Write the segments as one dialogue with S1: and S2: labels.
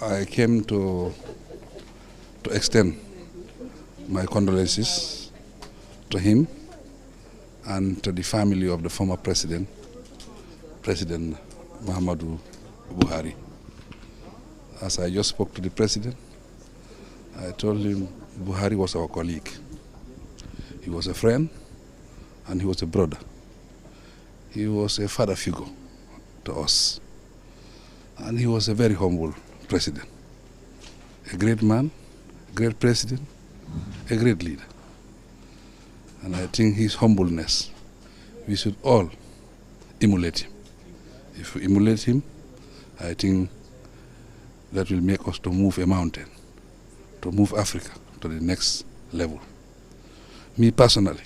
S1: I came to extend my condolences to him and to the family of the former President Muhammadu Buhari. As I just spoke to the President, I told him Buhari was our colleague. He was a friend and he was a brother. He was a father figure to us. And he was a very humble president. A great man, a great president, a great leader. And I think his humbleness, we should all emulate him. If we emulate him, I think that will make us to move a mountain, to move Africa to the next level. Me personally,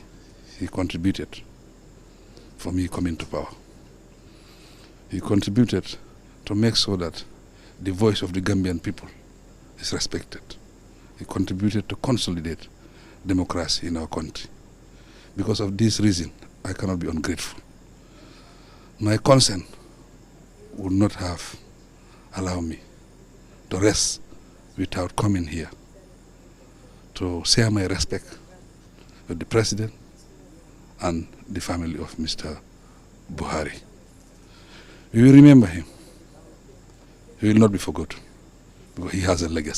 S1: he contributed for me coming to power. He contributed to make sure that the voice of the Gambian people is respected. He contributed to consolidate democracy in our country. Because of this reason, I cannot be ungrateful. My conscience would not have allowed me to rest without coming here to share my respect with the President and the family of Mr. Buhari. We will remember him. He will not be forgotten because he has a legacy.